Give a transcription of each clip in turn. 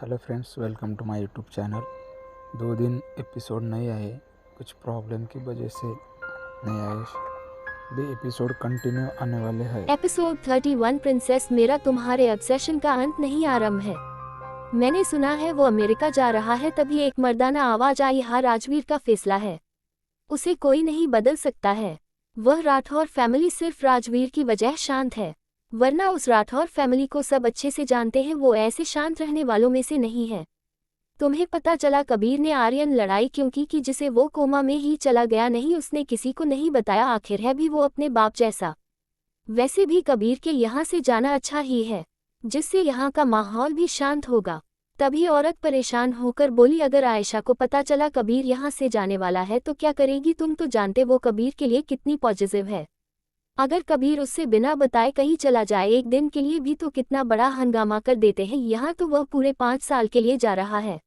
Hello friends, welcome to my YouTube channel. 2 दिन episode नहीं आए, कुछ प्रॉब्लम की वजह से नहीं आए। भी एपिसोड कंटिन्यू आने वाले हैं। एपिसोड 31 प्रिंसेस, मेरा तुम्हारे ऑब्सेशन का अंत नहीं आरंभ है। मैंने सुना है वो अमेरिका जा रहा है। तभी एक मर्दाना आवाज आई, हाँ राजवीर का फैसला है, उसे कोई नहीं बदल सकता है। वह राठौर फैमिली सिर्फ राजवीर की वजह शांत है, वरना उस राठौर फैमिली को सब अच्छे से जानते हैं, वो ऐसे शांत रहने वालों में से नहीं है। तुम्हें पता चला कबीर ने आर्यन लड़ाई क्यों की जिसे वो कोमा में ही चला गया, नहीं उसने किसी को नहीं बताया, आखिर है भी वो अपने बाप जैसा। वैसे भी कबीर के यहाँ से जाना अच्छा ही है, जिससे यहाँ का माहौल भी शांत होगा। तभी औरत परेशान होकर बोली, अगर आयशा को पता चला कबीर यहाँ से जाने वाला है तो क्या करेगी? तुम तो जानते वो कबीर के लिए कितनी पॉजिटिव है। अगर कबीर उससे बिना बताए कहीं चला जाए एक दिन के लिए भी तो कितना बड़ा हंगामा कर देते हैं। यहाँ तो वह पूरे 5 साल के लिए जा रहा है,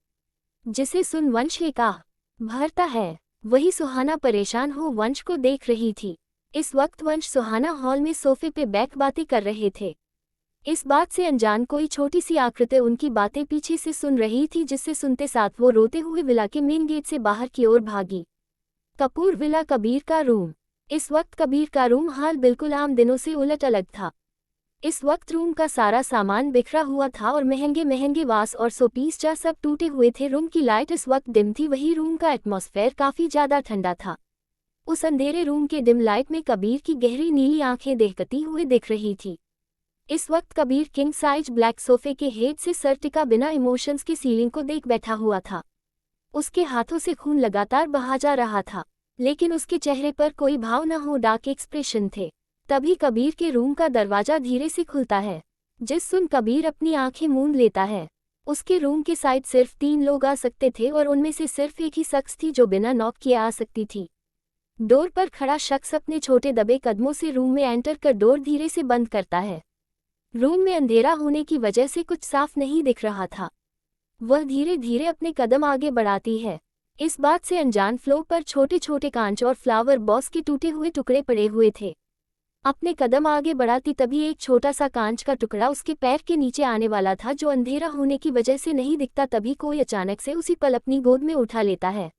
जिसे सुन वंश एक आह भरता है। वही सुहाना परेशान हो वंश को देख रही थी। इस वक्त वंश सुहाना हॉल में सोफे पे बैठ बातें कर रहे थे। इस बात से अनजान कोई छोटी सी आकृति उनकी बातें पीछे से सुन रही थी, जिससे सुनते साथ वो रोते हुए विला के मेन गेट से बाहर की ओर भागी। कपूर विला, कबीर का रूम। इस वक्त कबीर का रूम हाल बिल्कुल आम दिनों से उलट अलग था। इस वक्त रूम का सारा सामान बिखरा हुआ था और महंगे महंगे वास और शोपीस जा सब टूटे हुए थे। रूम की लाइट इस वक्त डिम थी, वही रूम का एटमॉस्फेयर काफी ज्यादा ठंडा था। उस अंधेरे रूम के डिम लाइट में कबीर की गहरी नीली आंखें दहकती हुई दिख रही थी। इस वक्त कबीर किंग साइज ब्लैक सोफे के हेड से सर टिका बिना इमोशंस की सीलिंग को देख बैठा हुआ था। उसके हाथों से खून लगातार बहा जा रहा था, लेकिन उसके चेहरे पर कोई भाव न हो, डार्क एक्सप्रेशन थे। तभी कबीर के रूम का दरवाजा धीरे से खुलता है, जिस सुन कबीर अपनी आंखें मूंद लेता है। उसके रूम के साइड सिर्फ 3 लोग आ सकते थे और उनमें से सिर्फ एक ही शख्स थी जो बिना नॉक किए आ सकती थी। डोर पर खड़ा शख्स अपने छोटे दबे कदमों से रूम में एंटर कर डोर धीरे से बंद करता है। रूम में अंधेरा होने की वजह से कुछ साफ नहीं दिख रहा था। वह धीरे धीरे अपने कदम आगे बढ़ाती है। इस बात से अनजान फ्लोर पर छोटे छोटे कांच और फ्लावर बॉस के टूटे हुए टुकड़े पड़े हुए थे। अपने कदम आगे बढ़ाती तभी एक छोटा सा कांच का टुकड़ा उसके पैर के नीचे आने वाला था, जो अंधेरा होने की वजह से नहीं दिखता। तभी कोई अचानक से उसी पल अपनी गोद में उठा लेता है।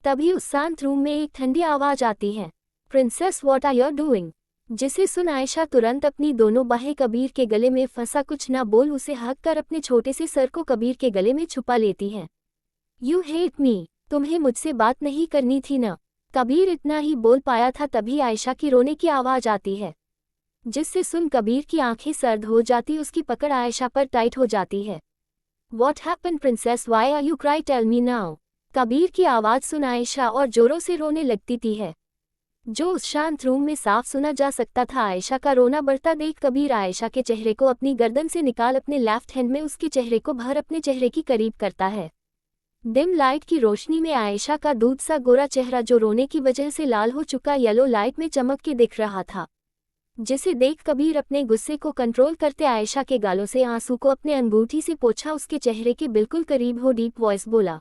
तभी उस शांत रूम में एक ठंडी आवाज आती है, princess what are you doing? जिसे सुन आयशा तुरंत अपनी दोनों बाहें कबीर के गले में फंसा कुछ न बोल उसे हक कर अपने छोटे से सर को कबीर के गले में छुपा लेती है। यू हेट मी, तुम्हें मुझसे बात नहीं करनी थी न? कबीर इतना ही बोल पाया था, तभी आयशा की रोने की आवाज आती है, जिससे सुन कबीर की आंखें सर्द हो जाती, उसकी पकड़ आयशा पर टाइट हो जाती है। What happened princess, why are you cry, tell me now? Kabir की आवाज सुन आयशा और जोरों से रोने लगती थी, जो उस शांत रूम में साफ सुना जा सकता था। आयशा का रोना बढ़ता देख कबीर आयशा के चेहरे को अपनी गर्दन से निकाल अपने लेफ्ट हैंड में उसके चेहरे को भर अपने चेहरे की करीब करता है। डिम लाइट की रोशनी में आयशा का दूध सा गोरा चेहरा, जो रोने की वजह से लाल हो चुका, येलो लाइट में चमक के दिख रहा था, जिसे देख कबीर अपने गुस्से को कंट्रोल करते आयशा के गालों से आंसू को अपने अंगूठी से पोंछा, उसके चेहरे के बिल्कुल करीब हो डीप वॉइस बोला,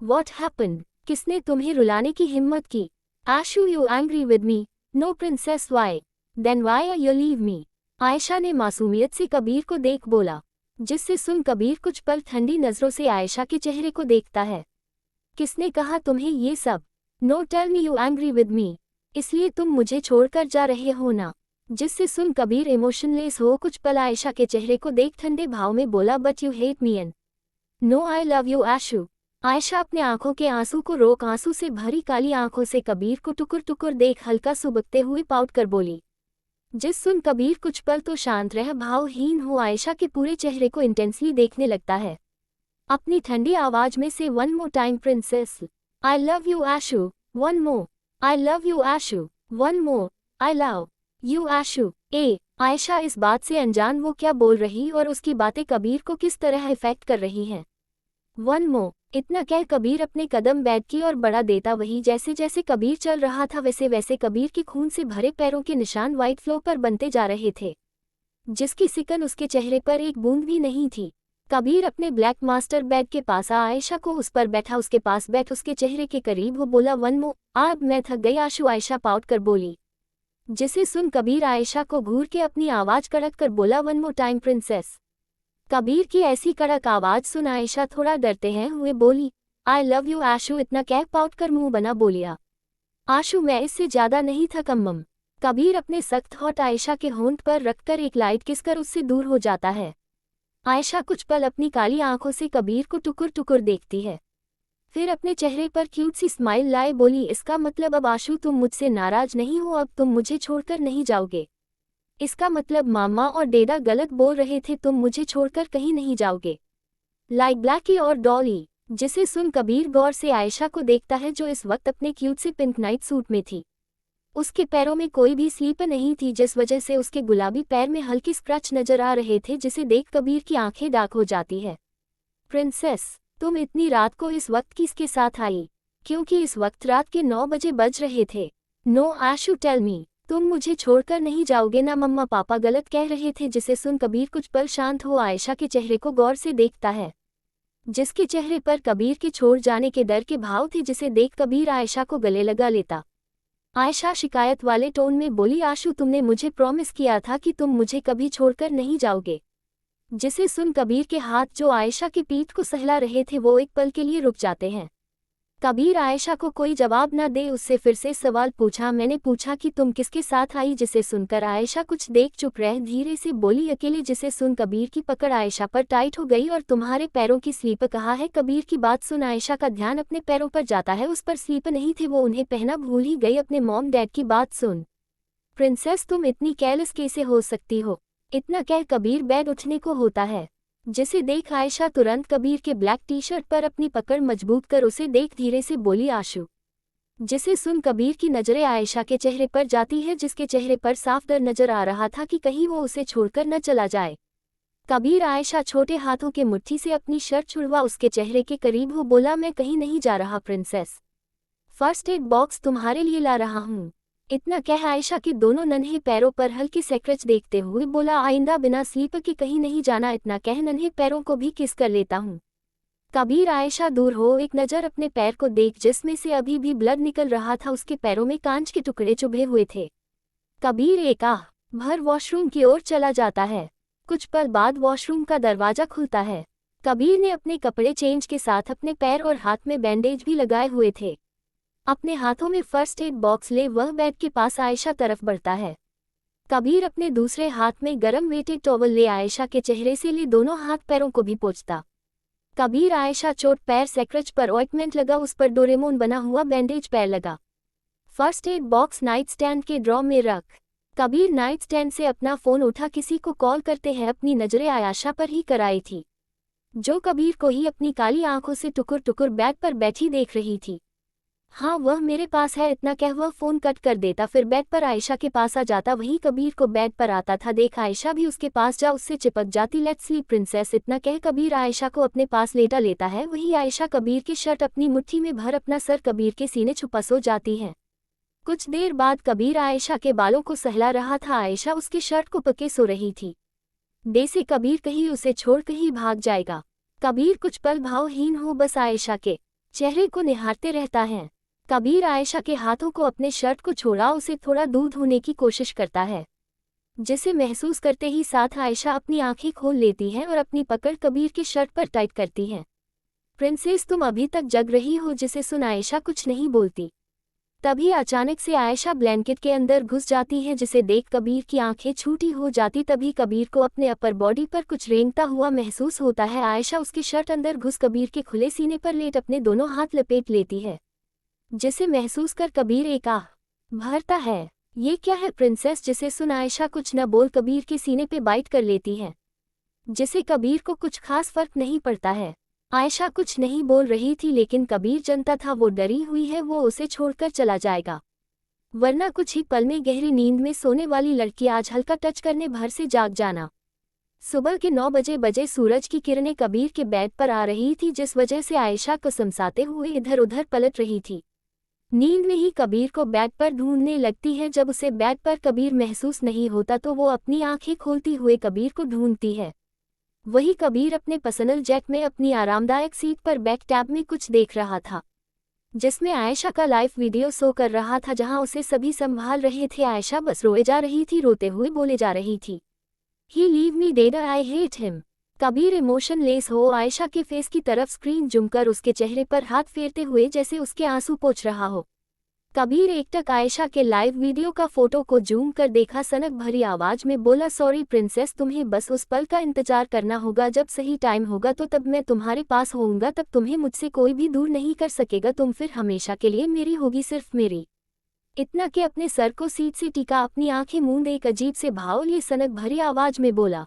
What happened? किसने तुम्हें रुलाने की हिम्मत की? Ashu, you angry with me? No princess, why? Then why are you leave me? Ayesha ने मासूमियत से कबीर को देख बोला, जिससे सुन कबीर कुछ पल ठंडी नजरों से आयशा के चेहरे को देखता है। किसने कहा तुम्हें ये सब? No, tell me you angry with me? इसलिए तुम मुझे छोड़कर जा रहे हो ना? जिससे सुन कबीर इमोशनलेस हो कुछ पल आयशा के चेहरे को देख ठंडे भाव में बोला, But you hate me and No, I love you Ashu. Ayesha अपने आंखों के आंसू को रोक आंसू से भरी काली आंखों से कबीर को टुकुर टुकुर देख हल्का सुबकते हुए पाउट कर बोली, जिस सुन कबीर कुछ पल तो शांत रह भावहीन हो आयशा के पूरे चेहरे को इंटेंसली देखने लगता है। अपनी ठंडी आवाज में से one more time princess, I love you Ashu, one more, I love you Ashu, one more, I love you Ashu. Ayesha इस बात से अनजान वो क्या बोल रही और उसकी बातें कबीर को किस तरह इफेक्ट कर रही हैं। वन मोर, इतना कह कबीर अपने कदम बैठ की और बढ़ा देता। वही जैसे जैसे कबीर चल रहा था वैसे वैसे कबीर के खून से भरे पैरों के निशान व्हाइट फ्लोर पर बनते जा रहे थे, जिसकी सिकन उसके चेहरे पर एक बूंद भी नहीं थी। कबीर अपने ब्लैक मास्टर बेड के पास आयशा को उस पर बैठा, उसके पास बैठ उसके चेहरे के करीब हो बोला, वन मोर, अब मैं थक गई आशु। आयशा पाउट कर बोली, जिसे सुन कबीर आयशा को घूर के अपनी आवाज कड़क कर बोला, one more time princess. Kabir की ऐसी कड़क आवाज सुन आयशा थोड़ा डरते हैं हुए बोली, आई लव यू आशु। इतना कह पाउट कर मुंह बना बोलिया, आशु मैं इससे ज्यादा नहीं था कम्मम। कबीर अपने सख्त होंठ आयशा के होंठ पर रखकर एक लाइट किसकर उससे दूर हो जाता है। आयशा कुछ पल अपनी काली आंखों से कबीर को टुकुर टुकुर देखती है, फिर अपने चेहरे पर क्यूट सी स्माइल लाए बोली, इसका मतलब अब आशु तुम मुझसे नाराज नहीं हो, अब तुम मुझे छोड़कर नहीं जाओगे। इसका मतलब मामा और डेडा गलत बोल रहे थे, तुम मुझे छोड़कर कहीं नहीं जाओगे। लाइक ब्लैकी और डॉली। जिसे सुन कबीर गौर से आयशा को देखता है जो इस वक्त अपने क्यूट से पिंक नाइट सूट में थी। उसके पैरों में कोई भी स्लीपर नहीं थी, जिस वजह से उसके गुलाबी पैर में हल्के स्क्रैच नजर आ रहे थे, जिसे देख कबीर की आंखें डार्क हो जाती है। प्रिंसेस, तुम इतनी रात को इस वक्त किसके साथ आई? क्योंकि इस वक्त रात के 9 बजे बज रहे थे। नो आशु टेल मी, तुम मुझे छोड़कर नहीं जाओगे ना? मम्मा पापा गलत कह रहे थे। जिसे सुन कबीर कुछ पल शांत हो आयशा के चेहरे को गौर से देखता है, जिसके चेहरे पर कबीर के छोड़ जाने के डर के भाव थे, जिसे देख कबीर आयशा को गले लगा लेता। आयशा शिकायत वाले टोन में बोली, आशु तुमने मुझे प्रॉमिस किया था कि तुम मुझे कभी छोड़कर नहीं जाओगे। जिसे सुन कबीर के हाथ जो आयशा की पीठ को सहला रहे थे वो एक पल के लिए रुक जाते हैं। कबीर आयशा को कोई जवाब न दे उससे फिर से सवाल पूछा, मैंने पूछा कि तुम किसके साथ आई? जिसे सुनकर आयशा कुछ देख चुप रह धीरे से बोली, अकेले। जिसे सुन कबीर की पकड़ आयशा पर टाइट हो गई। और तुम्हारे पैरों की स्लीपर कहाँ है? कबीर की बात सुन आयशा का ध्यान अपने पैरों पर जाता है। उस पर स्लीपर नहीं थे, वो उन्हें पहना भूल ही गई। अपने मॉम डैड की बात सुन, प्रिंसेस तुम इतनी केयरलेस कैसे हो सकती हो? इतना कह कबीर बेड उठने को होता है, जिसे देख आयशा तुरंत कबीर के ब्लैक टी शर्ट पर अपनी पकड़ मजबूत कर उसे देख धीरे से बोली, आशु। जिसे सुन कबीर की नजरें आयशा के चेहरे पर जाती है, जिसके चेहरे पर साफ डर नजर आ रहा था कि कहीं वो उसे छोड़कर न चला जाए। कबीर आयशा छोटे हाथों के मुट्ठी से अपनी शर्ट छुड़वा उसके चेहरे के करीब हो बोला, मैं कहीं नहीं जा रहा प्रिंसेस, फर्स्ट एड बॉक्स तुम्हारे लिए ला रहा हूँ। इतना कह आयशा के दोनों नन्हे पैरों पर हल्की स्क्रैच देखते हुए बोला, आइंदा बिना स्लीपर के कहीं नहीं जाना। इतना कह नन्हे पैरों को भी किस कर लेता हूँ। कबीर आयशा दूर हो एक नज़र अपने पैर को देख, जिसमें से अभी भी ब्लड निकल रहा था। उसके पैरों में कांच के टुकड़े चुभे हुए थे। कबीर एक आह भर वॉशरूम की ओर चला जाता है। कुछ पल बाद वॉशरूम का दरवाजा खुलता है। कबीर ने अपने कपड़े चेंज के साथ अपने पैर और हाथ में बैंडेज भी लगाए हुए थे। अपने हाथों में फर्स्ट एड बॉक्स ले वह बेड के पास आयशा तरफ बढ़ता है। कबीर अपने दूसरे हाथ में गरम वेटेड टॉवल ले आयशा के चेहरे से ले दोनों हाथ पैरों को भी पोंछता। कबीर आयशा चोट पैर स्क्रैच पर ऑइंटमेंट लगा, उस पर डोरेमोन बना हुआ बैंडेज पैर लगा। First aid box night stand के ड्रॉ में रख। कबीर नाइट स्टैंड से अपना फोन उठा किसी को कॉल करते हैं अपनी नजरें आयशा पर ही कराई थी, जो कबीर को ही अपनी काली आंखों से टुकुर टुकुर बेड पर बैठी देख रही थी। हाँ वह मेरे पास है। इतना कह वह फोन कट कर देता, फिर बेड पर आयशा के पास आ जाता। वहीं कबीर को बेड पर आता था देख आयशा भी उसके पास जा उससे चिपक जाती। Let's sleep princess. इतना कह कबीर आयशा को अपने पास लेटा लेता है। वहीं आयशा कबीर की शर्ट अपनी मुट्ठी में भर अपना सर कबीर के सीने छुपा सो जाती है। कुछ देर बाद कबीर आयशा के बालों को सहला रहा था। आयशा उसकी शर्ट को पके सो रही थी। डे से कबीर कहीं उसे छोड़ कहीं भाग जाएगा। कबीर कुछ पल भावहीन हो बस आयशा के चेहरे को निहारते रहता है। कबीर आयशा के हाथों को अपने शर्ट को छोड़ा उसे थोड़ा दूर धोने की कोशिश करता है, जिसे महसूस करते ही साथ आयशा अपनी आंखें खोल लेती है और अपनी पकड़ कबीर की शर्ट पर टाइट करती है। प्रिंसेस तुम अभी तक जग रही हो? जिसे सुन आयशा कुछ नहीं बोलती। तभी अचानक से आयशा ब्लैंकेट के अंदर घुस जाती है, जिसे देख कबीर की आंखें छूटी हो जाती। तभी कबीर को अपने अपर बॉडी पर कुछ रेंगता हुआ महसूस होता है। आयशा उसकी शर्ट अंदर घुस कबीर के खुले सीने पर लेट अपने दोनों हाथ लपेट लेती है, जिसे महसूस कर कबीर एक आह भरता है। ये क्या है प्रिंसेस? जिसे सुन आयशा कुछ न बोल कबीर के सीने पे बाइट कर लेती है, जिसे कबीर को कुछ खास फर्क नहीं पड़ता है। आयशा कुछ नहीं बोल रही थी, लेकिन कबीर जानता था वो डरी हुई है, वो उसे छोड़कर चला जाएगा। वरना कुछ ही पल में गहरी नींद में सोने वाली लड़की आज हल्का टच करने भर से जाग जाना। सुबह के 9 बजे सूरज की किरणें कबीर के बेड पर आ रही थी, जिस वजह से आयशा कसमसाते हुए इधर उधर पलट रही थी। नींद में ही कबीर को बेड पर ढूंढने लगती है। जब उसे बेड पर कबीर महसूस नहीं होता तो वो अपनी आंखें खोलती हुए कबीर को ढूंढती है। वही कबीर अपने पर्सनल जेट में अपनी आरामदायक सीट पर बैक टैब में कुछ देख रहा था, जिसमें आयशा का लाइव वीडियो शो कर रहा था, जहां उसे सभी संभाल रहे थे। आयशा बस रोए जा रही थी, रोते हुए बोले जा रही थी, he leave me dead, I hate him. Kabir emotionless हो आयशा के फेस की तरफ स्क्रीन जूम कर उसके चेहरे पर हाथ फेरते हुए जैसे उसके आंसू पोंछ रहा हो। कबीर एकटक आयशा के लाइव वीडियो का फोटो को जूम कर देखा, सनक भरी आवाज में बोला, सॉरी प्रिंसेस, तुम्हें बस उस पल का इंतजार करना होगा, जब सही टाइम होगा तो तब मैं तुम्हारे पास होऊंगा, तब तुम्हें मुझसे कोई भी दूर नहीं कर सकेगा, तुम फिर हमेशा के लिए मेरी होगी, सिर्फ मेरी। इतना कि अपने सर को सीट से टीका, अपनी आंखें मूंद एक अजीब से भाव लिए सनक भरी आवाज में बोला,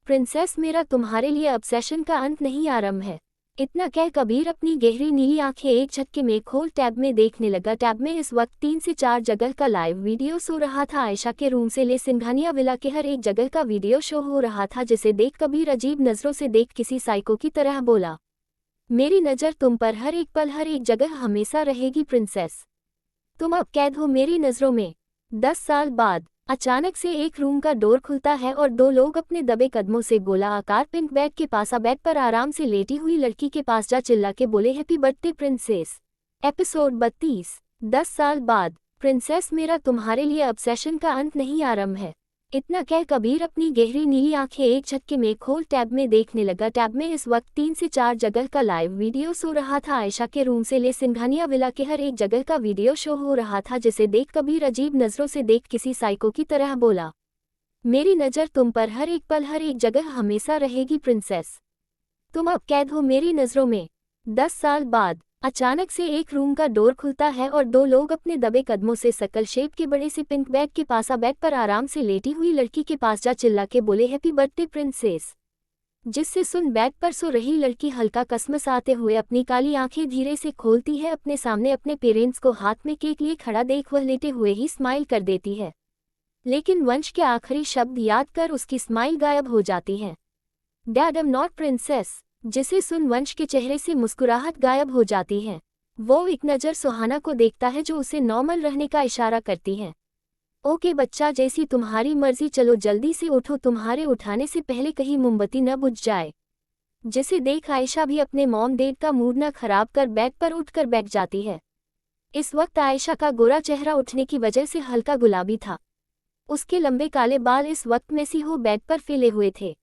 प्रिंसेस, मेरा तुम्हारे लिए ऑब्सेशन का अंत नहीं आरंभ है। इतना कह कबीर अपनी गहरी नीली आंखें एक झटके में खोल टैब में देखने लगा। टैब में इस वक्त 3 से 4 जगह का लाइव वीडियो शो रहा था। आयशा के रूम से ले सिंघानिया विला के हर एक जगह का वीडियो शो हो रहा था, जिसे देख कबीर अजीब नजरों से देख किसी साइको की तरह बोला, मेरी नज़र तुम पर हर एक पल हर एक जगह हमेशा रहेगी प्रिंसेस, तुम अब कैद हो मेरी नज़रों में। 10 साल बाद अचानक से एक रूम का डोर खुलता है और 2 लोग अपने दबे कदमों से गोला आकार पिंक बेड के पास बेड पर आराम से लेटी हुई लड़की के पास जा चिल्ला के बोले, हैप्पी बर्थडे प्रिंसेस। एपिसोड 32। 10 साल बाद। प्रिंसेस, मेरा तुम्हारे लिए ऑब्सेशन का अंत नहीं आरंभ है। इतना कह कबीर अपनी गहरी नीली आंखें एक झटके में खोल टैब में देखने लगा। टैब में इस वक्त 3 से 4 जगह का लाइव वीडियो शो रहा था। आयशा के रूम से ले सिंघानिया विला के हर एक जगह का वीडियो शो हो रहा था, जिसे देख कबीर अजीब नजरों से देख किसी साइको की तरह बोला, मेरी नज़र तुम पर हर एक पल हर एक जगह हमेशा रहेगी प्रिंसेस, तुम अब कैद हो मेरी नज़रों में। 10 साल बाद अचानक से एक रूम का डोर खुलता है और 2 लोग अपने दबे कदमों से सकल शेप के बड़े से पिंक बेड के पास बेड पर आराम से लेटी हुई लड़की के पास जा चिल्ला के बोले, हैप्पी बर्थडे प्रिंसेस। जिससे सुन बेड पर सो रही लड़की हल्का कसमसाते हुए अपनी काली आंखें धीरे से खोलती है। अपने सामने अपने पेरेंट्स को हाथ में केक लिए खड़ा देख वह लेटे हुए ही स्माइल कर देती है, लेकिन वंश के आखिरी शब्द याद कर उसकी स्माइल गायब हो जाती है। Dad, I am not princess. जिसे सुन वंश के चेहरे से मुस्कुराहट गायब हो जाती है। वो एक नज़र सुहाना को देखता है जो उसे नॉर्मल रहने का इशारा करती है। ओके बच्चा, जैसी तुम्हारी मर्जी, चलो जल्दी से उठो, तुम्हारे उठाने से पहले कहीं मोमबत्ती न बुझ जाए। जिसे देख आयशा भी अपने मॉम डैड का मूड न खराब कर बेड पर उठकर बैठ जाती है। इस वक्त आयशा का गोरा चेहरा उठने की वजह से हल्का गुलाबी था। उसके लंबे काले बाल इस वक्त मेसी हो बेड पर फैले हुए थे।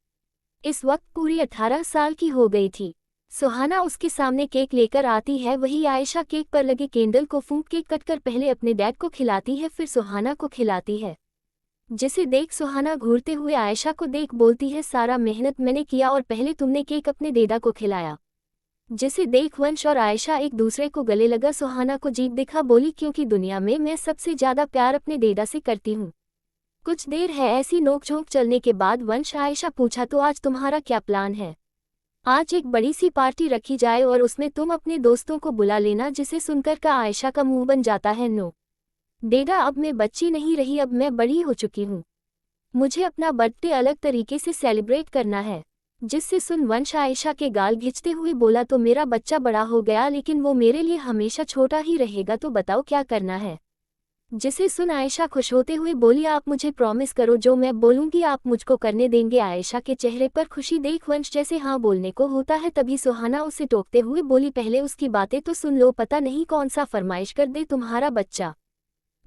इस वक्त पूरी 18 साल की हो गई थी। सुहाना उसके सामने केक लेकर आती है। वही आयशा केक पर लगे कैंडल को फूंक केक कटकर पहले अपने डैड को खिलाती है, फिर सुहाना को खिलाती है। जिसे देख सुहाना घूरते हुए आयशा को देख बोलती है, सारा मेहनत मैंने किया और पहले तुमने केक अपने डेडा को खिलाया। जिसे देख वंश और आयशा एक दूसरे को गले लगा। सुहाना को जीभ दिखा बोली, क्योंकि दुनिया में मैं सबसे ज्यादा प्यार अपने डेडा से करती हूँ। कुछ देर है ऐसी नोकझोंक चलने के बाद वंश आयशा पूछा, तो आज तुम्हारा क्या प्लान है? आज एक बड़ी सी पार्टी रखी जाए और उसमें तुम अपने दोस्तों को बुला लेना। जिसे सुनकर का आयशा का मुंह बन जाता है, नो डेडा, अब मैं बच्ची नहीं रही, अब मैं बड़ी हो चुकी हूँ, मुझे अपना बर्थडे अलग तरीके से सेलिब्रेट करना है। जिससे सुन वंश आयशा के गाल घिंचते हुए बोला, तो मेरा बच्चा बड़ा हो गया लेकिन वो मेरे लिए हमेशा छोटा ही रहेगा, तो बताओ क्या करना है? जिसे सुन आयशा खुश होते हुए बोली, आप मुझे प्रॉमिस करो, जो मैं बोलूंगी आप मुझको करने देंगे। आयशा के चेहरे पर खुशी देख वंश जैसे हाँ बोलने को होता है, तभी सुहाना उसे टोकते हुए बोली, पहले उसकी बातें तो सुन लो, पता नहीं कौन सा फरमाइश कर दे तुम्हारा बच्चा।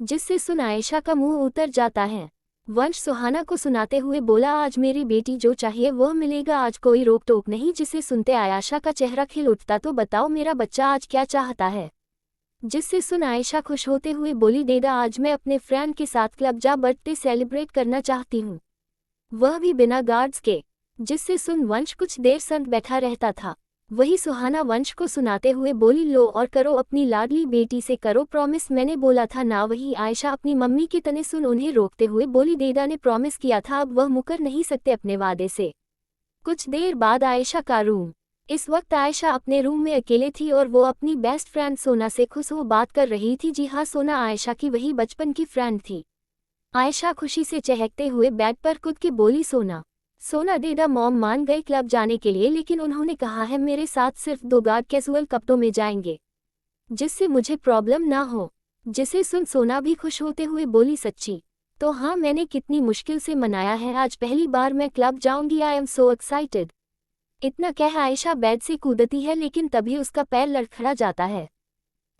जिससे सुन आयशा का मुंह उतर जाता है। वंश सुहाना को सुनाते हुए बोला, आज मेरी बेटी जो चाहिए वह मिलेगा, आज कोई रोक टोक नहीं। जिसे सुनते आयशा का चेहरा खिल उठता, तो बताओ मेरा बच्चा आज क्या चाहता है? जिससे सुन आयशा खुश होते हुए बोली, डेडा, आज मैं अपने फ्रेंड के साथ क्लब जा बर्थडे सेलिब्रेट करना चाहती हूँ, वह भी बिना गार्ड्स के। जिससे सुन वंश कुछ देर संग बैठा रहता था। वही सुहाना वंश को सुनाते हुए बोली, लो और करो, अपनी लाडली बेटी से करो प्रॉमिस, मैंने बोला था ना। वही आयशा अपनी मम्मी के तने सुन उन्हें रोकते हुए बोली, डेडा ने प्रॉमिस किया था, अब वह मुकर नहीं सकते अपने वादे से। कुछ देर बाद आयशा का रूम। इस वक्त आयशा अपने रूम में अकेले थी और वो अपनी बेस्ट फ्रेंड सोना से खुश हो बात कर रही थी। जी हाँ, सोना आयशा की वही बचपन की फ्रेंड थी। आयशा खुशी से चहकते हुए बेड पर कूद के बोली, सोना डेडा मॉम मान गए क्लब जाने के लिए, लेकिन उन्होंने कहा है मेरे साथ सिर्फ 2 गार्ड कैजुअल कपड़ों में जाएंगे, जिससे मुझे प्रॉब्लम ना हो। जिसे सुन सोना भी खुश होते हुए बोली, सच्ची? तो हाँ, मैंने कितनी मुश्किल से मनाया है, आज पहली बार मैं क्लब जाऊंगी, आई एम सो एक्साइटेड। इतना कह आयशा बेड से कूदती है, लेकिन तभी उसका पैर लड़खड़ा जाता है,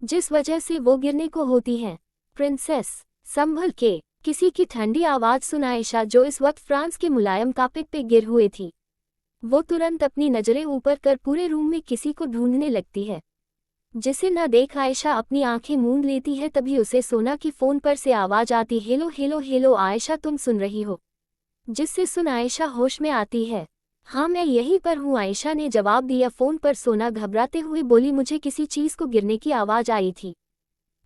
जिस वजह से वो गिरने को होती है। प्रिंसेस, संभल के। किसी की ठंडी आवाज़ सुन आयशा, जो इस वक्त फ्रांस के मुलायम कार्पेट पे गिर हुए थी, वो तुरंत अपनी नजरें ऊपर कर पूरे रूम में किसी को ढूंढने लगती है, जिसे न देख आयशा अपनी आंखें मूंद लेती है। तभी उसे सोना की फोन पर से आवाज आती, हेलो हेलो हेलो आयशा, तुम सुन रही हो? जिससे सुन आयशा होश में आती है। हाँ मैं यहीं पर हूँ, आयशा ने जवाब दिया। फोन पर सोना घबराते हुए बोली, मुझे किसी चीज को गिरने की आवाज आई थी।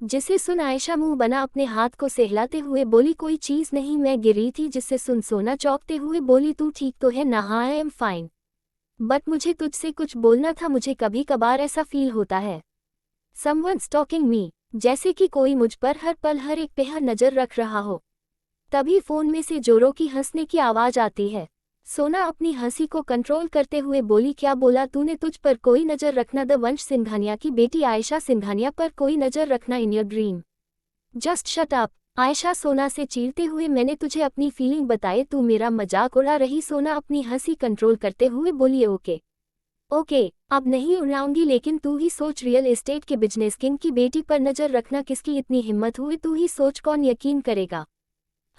जिसे सुन आयशा मुंह बना अपने हाथ को सहलाते हुए बोली, कोई चीज नहीं, मैं गिरी थी। जिससे सुन सोना चौंकते हुए बोली, तू ठीक तो है ना? हाँ आई एम फाइन, बट मुझे तुझसे कुछ बोलना था। मुझे कभी कभार ऐसा फील होता है समवन स्टॉकिंग मी, जैसे कि कोई मुझ पर हर पल हर एक पेहर नजर रख रहा हो। तभी फोन में से जोरों की हंसने की आवाज आती है। सोना अपनी हंसी को कंट्रोल करते हुए बोली, क्या बोला तूने? तुझ पर कोई नजर रखना? द वंश सिंघानिया की बेटी आयशा सिंघानिया पर कोई नजर रखना in your dream? Just shut up, Ayesha सोना से चीरते हुए, मैंने तुझे अपनी फीलिंग बताए, तू मेरा मजाक उड़ा रही? सोना अपनी हंसी कंट्रोल करते हुए बोली, ओके ओके अब नहीं उड़ाऊंगी, लेकिन तू ही सोच, रियल एस्टेट के बिजनेस किंग की बेटी पर नजर रखना किसकी इतनी हिम्मत हुई? तू ही सोच, कौन यकीन करेगा?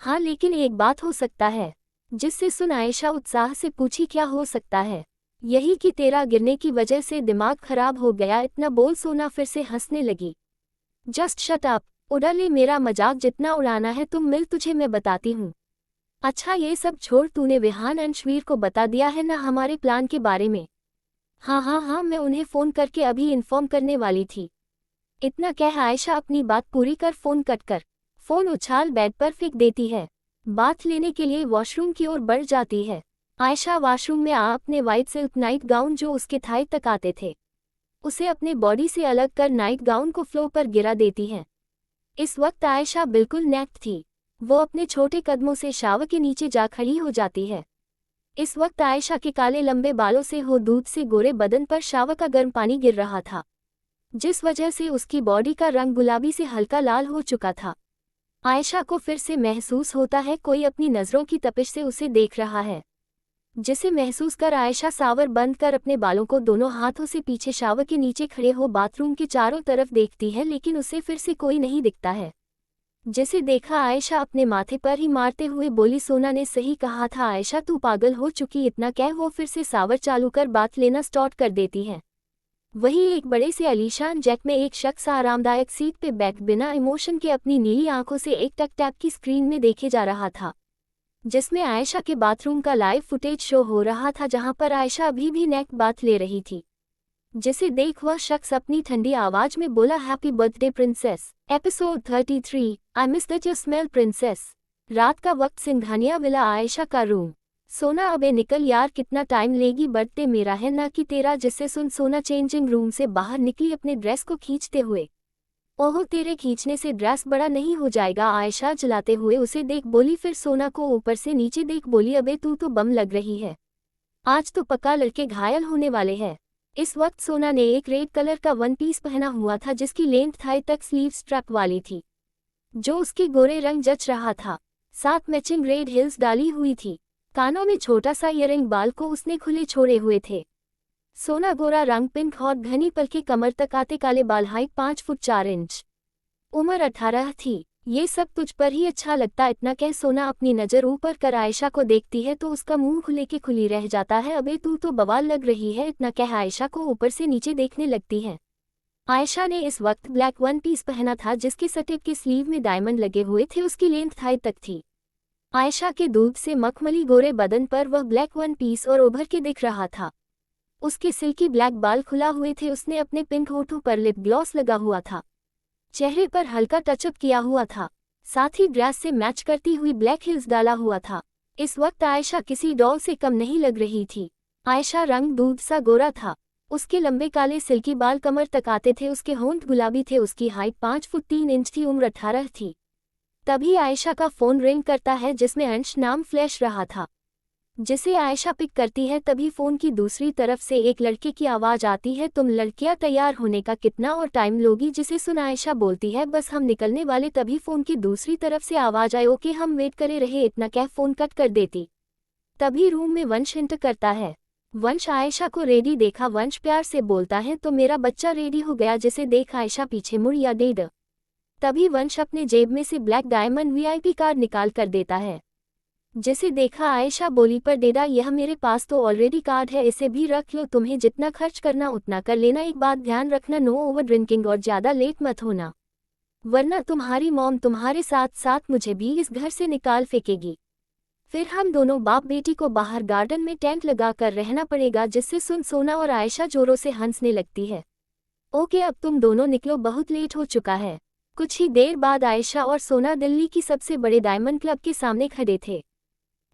हाँ लेकिन एक बात हो सकता है। जिससे सुन आयशा उत्साह से पूछी, क्या हो सकता है? यही कि तेरा गिरने की वजह से दिमाग खराब हो गया। इतना बोल सोना फिर से हंसने लगी। जस्ट शट अप, उड़ा ले, मेरा मजाक जितना उड़ाना है तुम मिल, तुझे मैं बताती हूँ। अच्छा ये सब छोड़, तूने विहान अंशवीर को बता दिया है ना हमारे प्लान के बारे में? हाँ मैं उन्हें फ़ोन करके अभी इन्फॉर्म करने वाली थी। इतना कह आयशा अपनी बात पूरी कर फ़ोन कट कर फ़ोन उछाल बेड पर फेंक देती है। बाथ लेने के लिए वॉशरूम की ओर बढ़ जाती है। आयशा वॉशरूम में अपने वाइट सिल्क नाइट गाउन जो उसके थाई तक आते थे, उसे अपने बॉडी से अलग कर नाइट गाउन को फ्लोर पर गिरा देती है। इस वक्त आयशा बिल्कुल नेक्ड थी। वो अपने छोटे कदमों से शावर के नीचे जा खड़ी हो जाती है। इस वक्त आयशा के काले लंबे बालों से हो दूध से गोरे बदन पर शावर का गर्म पानी गिर रहा था, जिस वजह से उसकी बॉडी का रंग गुलाबी से हल्का लाल हो चुका था। आयशा को फिर से महसूस होता है कोई अपनी नज़रों की तपिश से उसे देख रहा है, जिसे महसूस कर आयशा शावर बंद कर अपने बालों को दोनों हाथों से पीछे शावर के नीचे खड़े हो बाथरूम के चारों तरफ देखती है, लेकिन उसे फिर से कोई नहीं दिखता है। जिसे देखा आयशा अपने माथे पर ही मारते हुए बोली, सोना ने सही कहा था आयशा, तू पागल हो चुकी। इतना कह वो फिर से शावर चालू कर बात लेना स्टार्ट कर देती है। वही एक बड़े से आलीशान जेट में एक शख्स आरामदायक सीट पे बैठ बिना इमोशन के अपनी नीली आंखों से एक टक टैप की स्क्रीन में देखे जा रहा था, जिसमें आयशा के बाथरूम का लाइव फुटेज शो हो रहा था, जहां पर आयशा अभी भी नेक बाथ ले रही थी। जिसे देख वह शख्स अपनी ठंडी आवाज में बोला, happy birthday princess. Episode 33, I miss that you smell princess. रात का वक्त, सिंघानिया विला, आयशा का रूम। सोना अबे निकल यार, कितना टाइम लेगी? बर्थडे मेरा है ना कि तेरा? जिससे सुन सोना चेंजिंग रूम से बाहर निकली अपने ड्रेस को खींचते हुए। ओहो तेरे खींचने से ड्रेस बड़ा नहीं हो जाएगा? आयशा जलाते हुए उसे देख बोली। फिर सोना को ऊपर से नीचे देख बोली, अबे तू तो बम लग रही है, आज तो पक्का लड़के घायल होने वाले हैं। इस वक्त सोना ने एक रेड कलर का वन पीस पहना हुआ था, जिसकी लेंथ थाई तक स्लीव स्ट्रैप वाली थी, जो उसके गोरे रंग जच रहा था। साथ मैचिंग रेड हिल्स डाली हुई थी। कानों में छोटा सा ईयरिंग, बाल को उसने खुले छोड़े हुए थे। सोना गोरा रंग, पिंक और घनी पलके, कमर तक आते काले बाल, हाइट 5 फुट 4 इंच, उम्र 18 थी। ये सब तुझ पर ही अच्छा लगता। इतना कह सोना अपनी नज़र ऊपर कर आयशा को देखती है तो उसका मुंह खुले के खुली रह जाता है। अबे तू तो बवाल लग रही है। इतना कह आयशा को ऊपर से नीचे देखने लगती है। आयशा ने इस वक्त ब्लैक वन पीस पहना था, जिसके सटेप के स्लीव में डायमंड लगे हुए थे। उसकी लेंथ थाई तक थी। आयशा के दूध से मखमली गोरे बदन पर वह ब्लैक वन पीस और उभर के दिख रहा था। उसके सिल्की ब्लैक बाल खुला हुए थे। उसने अपने पिंक होठों पर लिप ग्लॉस लगा हुआ था, चेहरे पर हल्का टचअप किया हुआ था, साथ ही ड्रेस से मैच करती हुई ब्लैक हिल्स डाला हुआ था। इस वक्त आयशा किसी डॉल से कम नहीं लग रही थी। आयशा रंग दूध सा गोरा था। उसके लंबे काले सिल्की बाल कमर तक आते थे। उसके होंठ गुलाबी थे। उसकी हाइट 5 फुट 3 इंच थी। उम्र 18 थी। तभी आयशा का फोन रिंग करता है, जिसमें अंश नाम फ्लैश रहा था, जिसे आयशा पिक करती है। तभी फोन की दूसरी तरफ से एक लड़के की आवाज आती है, तुम लड़कियां तैयार होने का कितना और टाइम लोगी? जिसे सुन आयशा बोलती है, बस हम निकलने वाले। तभी फोन की दूसरी तरफ से आवाज आई, ओके हम वेट करे रहे। इतना कह फोन कट कर देती। तभी रूम में वंश एंटर करता है। वंश आयशा को रेडी देखा वंश प्यार से बोलता है, तो मेरा बच्चा रेडी हो गया? जिसे देख आयशा पीछे मुड़ या डेड। तभी वंश अपने जेब में से ब्लैक डायमंड VIP कार्ड निकाल कर देता है, जिसे देखा आयशा बोली, पर डेडा यह मेरे पास तो ऑलरेडी कार्ड है, इसे भी रख लो, तुम्हें जितना खर्च करना उतना कर लेना, एक बात ध्यान रखना, नो ओवर ड्रिंकिंग और ज़्यादा लेट मत होना, वरना तुम्हारी मॉम तुम्हारे साथ साथ मुझे भी इस घर से निकाल फेंकेगी। फिर हम दोनों बाप बेटी को बाहर गार्डन में टेंट लगा कर रहना पड़ेगा। जिससे सुन सोना और आयशा जोरों से हंसने लगती है। ओके अब तुम दोनों निकलो, बहुत लेट हो चुका है। कुछ ही देर बाद आयशा और सोना दिल्ली की सबसे बड़े डायमंड क्लब के सामने खड़े थे।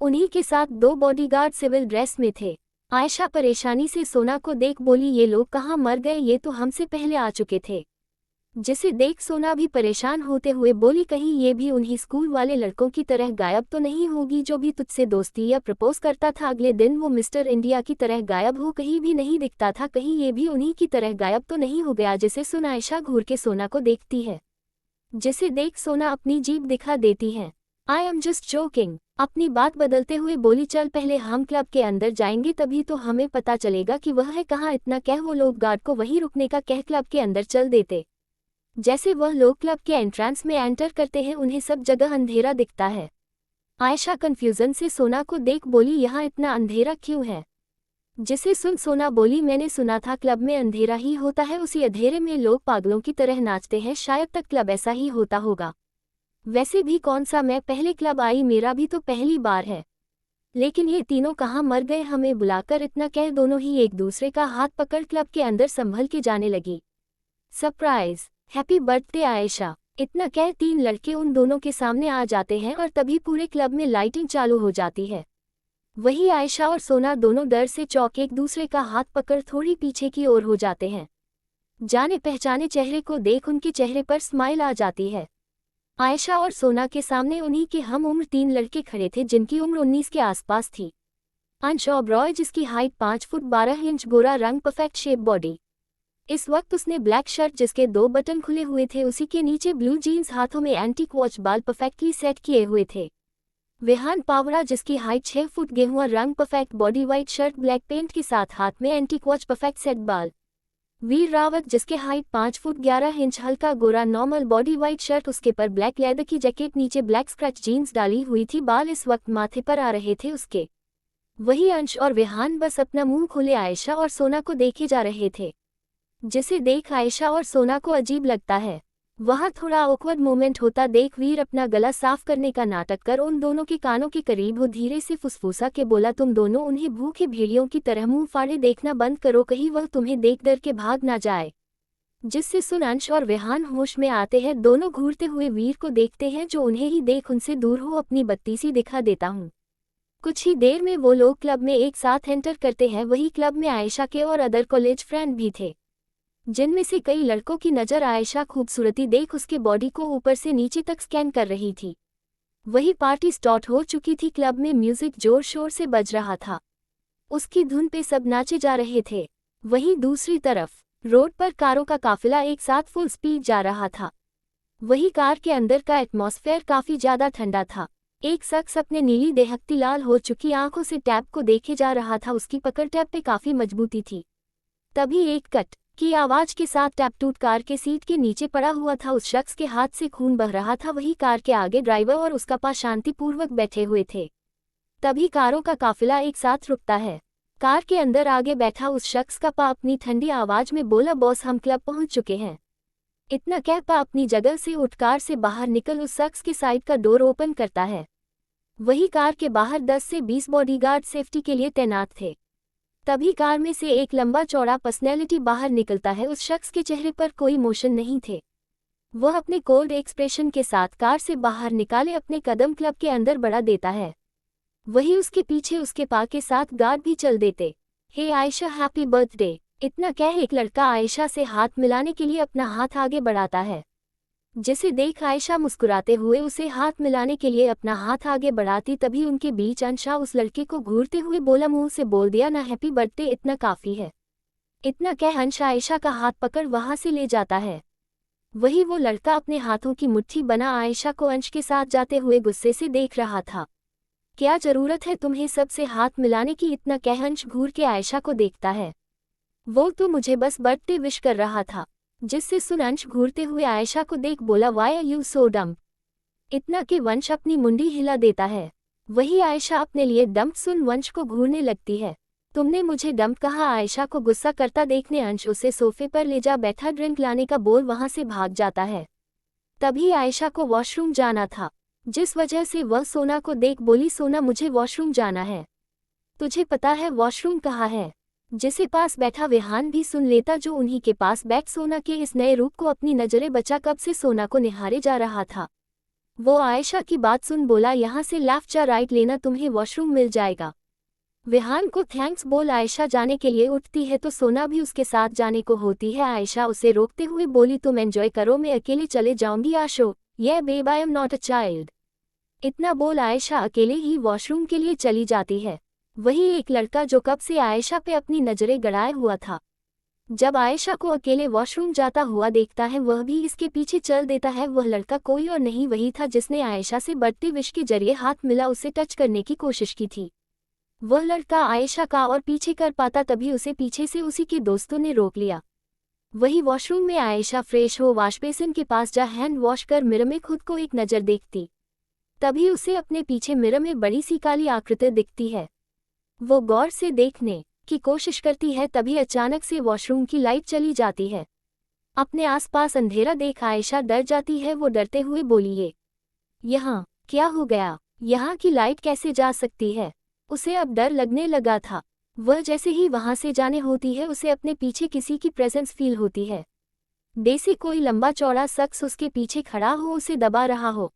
उन्हीं के साथ 2 बॉडीगार्ड सिविल ड्रेस में थे। आयशा परेशानी से सोना को देख बोली, ये लोग कहाँ मर गए, ये तो हमसे पहले आ चुके थे। जिसे देख सोना भी परेशान होते हुए बोली, कहीं ये भी उन्हीं स्कूल वाले लड़कों की तरह गायब तो नहीं होगी जो भी तुझसे दोस्ती या प्रपोज करता था। अगले दिन वो मिस्टर इंडिया की तरह गायब हो कहीं भी नहीं दिखता था, कहीं ये भी उन्हीं की तरह गायब तो नहीं हो गया। जिसे सुन आयशा घूर के सोना को देखती है। जिसे देख सोना अपनी जीभ दिखा देती है। I am just joking. अपनी बात बदलते हुए बोली, चल पहले हम क्लब के अंदर जाएंगे, तभी तो हमें पता चलेगा कि वह है कहाँ। इतना कह वो लोग गार्ड को वहीं रुकने का कह क्लब के अंदर चल देते। जैसे वह लोग क्लब के एंट्रेंस में एंटर करते हैं, उन्हें सब जगह अंधेरा दिखता है। आयशा कंफ्यूजन से सोना को देख बोली, यहाँ इतना अंधेरा क्यों है? जिसे सुन सोना बोली, मैंने सुना था क्लब में अंधेरा ही होता है, उसी अंधेरे में लोग पागलों की तरह नाचते हैं, शायद तक क्लब ऐसा ही होता होगा। वैसे भी कौन सा मैं पहले क्लब आई, मेरा भी तो पहली बार है। लेकिन ये तीनों कहाँ मर गए हमें बुलाकर? इतना कह दोनों ही एक दूसरे का हाथ पकड़ क्लब के अंदर संभल के जाने लगी। Surprise, happy birthday Ayesha. इतना कह 3 लड़के उन दोनों के सामने आ जाते हैं और तभी पूरे क्लब में लाइटिंग चालू हो जाती है। वही आयशा और सोना दोनों डर से चौंक एक दूसरे का हाथ पकड़ थोड़ी पीछे की ओर हो जाते हैं। जाने पहचाने चेहरे को देख उनके चेहरे पर स्माइल आ जाती है। आयशा और सोना के सामने उन्हीं के हम उम्र 3 लड़के खड़े थे, जिनकी उम्र 19 के आसपास थी। अंश ओबरॉय, जिसकी हाइट 5 फुट 12 इंच, गोरा रंग, परफेक्ट शेप बॉडी। इस वक्त उसने ब्लैक शर्ट जिसके 2 बटन खुले हुए थे, उसी के नीचे ब्लू जीन्स, हाथों में एंटीक वॉच, बाल परफेक्टली सेट किए हुए थे। विहान पावड़ा, जिसकी हाइट 6 फुट, गेहुआ रंग, perfect body, white shirt, black pant के साथ, हाथ में एंटीक वॉच, परफेक्ट सेट बाल। वीर रावत, जिसके हाइट 5 फुट 11 इंच, हल्का गोरा, नॉर्मल बॉडी, व्हाइट शर्ट, उसके पर ब्लैक लेदर की जैकेट, नीचे ब्लैक स्क्रैच जीन्स डाली हुई थी, बाल इस वक्त माथे पर आ रहे थे उसके। वही अंश और विहान बस अपना मुंह खोले आयशा और सोना को देखे जा रहे थे। जिसे देख आयशा और सोना को अजीब लगता है। वहाँ थोड़ा ऑकवर्ड मोमेंट होता देख वीर अपना गला साफ करने का नाटक कर उन दोनों के कानों के करीब हो धीरे से फुसफुसा के बोला, तुम दोनों उन्हें भूखे भेड़ियों की तरह मुंह फाड़े देखना बंद करो, कहीं वह तुम्हें देख डर के भाग ना जाए। जिससे सुन अंश और विहान होश में आते हैं। दोनों घूरते हुए वीर को देखते हैं, जो उन्हें ही देख उनसे दूर हो, अपनी बत्ती सी दिखा देता हूँ। कुछ ही देर में वो लोग क्लब में एक साथ एंटर करते हैं। वही क्लब में आयशा के और अदर कॉलेज फ्रेंड भी थे, जिनमें से कई लड़कों की नज़र आयशा खूबसूरती देख उसके बॉडी को ऊपर से नीचे तक स्कैन कर रही थी। वही पार्टी स्टार्ट हो चुकी थी। क्लब में म्यूजिक जोर शोर से बज रहा था, उसकी धुन पे सब नाचे जा रहे थे। वहीं दूसरी तरफ रोड पर कारों का काफिला एक साथ फुल स्पीड जा रहा था। वही कार के अंदर का एटमॉस्फेयर काफी ज्यादा ठंडा था। एक शख्स अपने नीली देहकती लाल हो चुकी आंखों से टैब को देखे जा रहा था, उसकी पकड़ टैब पे काफी मजबूती थी। तभी एक कट की आवाज के साथ टैब टूट कार के सीट के नीचे पड़ा हुआ था। उस शख्स के हाथ से खून बह रहा था। वही कार के आगे ड्राइवर और उसका पा शांतिपूर्वक बैठे हुए थे। तभी कारों का काफिला एक साथ रुकता है। कार के अंदर आगे बैठा उस शख्स का पा अपनी ठंडी आवाज में बोला, बॉस हम क्लब पहुंच चुके हैं। इतना कह पा अपनी जगह से उठ कार से बाहर निकल उस शख्स के साइड का डोर ओपन करता है। वही कार के बाहर 10 से 20 बॉडीगार्ड सेफ्टी के लिए तैनात थे। तभी कार में से एक लंबा चौड़ा पर्सनैलिटी बाहर निकलता है। उस शख्स के चेहरे पर कोई इमोशन नहीं थे। वह अपने कोल्ड एक्सप्रेशन के साथ कार से बाहर निकाले अपने कदम क्लब के अंदर बढ़ा देता है। वही उसके पीछे उसके पा के साथ गार्ड भी चल देते। हे आयशा, हैप्पी बर्थडे। इतना कह एक लड़का आयशा से हाथ मिलाने के लिए अपना हाथ आगे बढ़ाता है। जिसे देख आयशा मुस्कुराते हुए उसे हाथ मिलाने के लिए अपना हाथ आगे बढ़ाती, तभी उनके बीच अंशा उस लड़के को घूरते हुए बोला, मुंह से बोल दिया ना हैप्पी बर्थडे, इतना काफी है। इतना कह अंशा आयशा का हाथ पकड़ वहां से ले जाता है। वही वो लड़का अपने हाथों की मुट्ठी बना आयशा को अंश के साथ जाते हुए गुस्से से देख रहा था। क्या जरूरत है तुम्हें सबसे हाथ मिलाने की? इतना कह अंश घूर के आयशा को देखता है। वो तो मुझे बस बर्थडे विश कर रहा था। जिससे सुन अंश घूरते हुए आयशा को देख बोला, वाई आर यू सो डम। इतना कि वंश अपनी मुंडी हिला देता है। वही आयशा अपने लिए डंप सुन वंश को घूरने लगती है। तुमने मुझे डंप कहा। आयशा को गुस्सा करता देखने अंश उसे सोफे पर ले जा बैठा ड्रिंक लाने का बोल वहां से भाग जाता है। तभी आयशा को वॉशरूम जाना था, जिस वजह से वह सोना को देख बोली, सोना मुझे वॉशरूम जाना है। तुझे पता है वॉशरूम कहाँ है? जिसे पास बैठा विहान भी सुन लेता, जो उन्हीं के पास बैठ सोना के इस नए रूप को अपनी नजरें बचा कब से सोना को निहारे जा रहा था। वो आयशा की बात सुन बोला, यहाँ से लेफ्ट या राइट लेना, तुम्हें वॉशरूम मिल जाएगा। विहान को थैंक्स बोल आयशा जाने के लिए उठती है तो सोना भी उसके साथ जाने को होती है। आयशा उसे रोकते हुए बोली, तुम एंजॉय करो, मैं अकेले चले जाऊंगी। आशो ये babe, I am not a child. इतना बोल आयशा अकेले ही वॉशरूम के लिए चली जाती है। वही एक लड़का जो कब से आयशा पे अपनी नजरें गड़ाए हुआ था, जब आयशा को अकेले वॉशरूम जाता हुआ देखता है वह भी इसके पीछे चल देता है। वह लड़का कोई और नहीं वही था जिसने आयशा से बढ़ते विश के जरिए हाथ मिला उसे टच करने की कोशिश की थी। वह लड़का आयशा का और पीछे कर पाता, तभी उसे पीछे से उसी के दोस्तों ने रोक लिया। वही वॉशरूम में आयशा फ्रेश हो वॉश बेसिन के पास जा हैंड वॉश कर मिरर में खुद को एक नज़र देखती, तभी उसे अपने पीछे मिरर में बड़ी सी काली आकृति दिखती है। वो गौर से देखने की कोशिश करती है, तभी अचानक से वॉशरूम की लाइट चली जाती है। अपने आसपास अंधेरा देख आयशा डर जाती है। वो डरते हुए बोली, ये यहाँ क्या हो गया? यहाँ की लाइट कैसे जा सकती है? उसे अब डर लगने लगा था। वह जैसे ही वहां से जाने होती है उसे अपने पीछे किसी की प्रेजेंस फील होती है। जैसे कोई लंबा चौड़ा शख्स उसके पीछे खड़ा हो, उसे दबा रहा हो,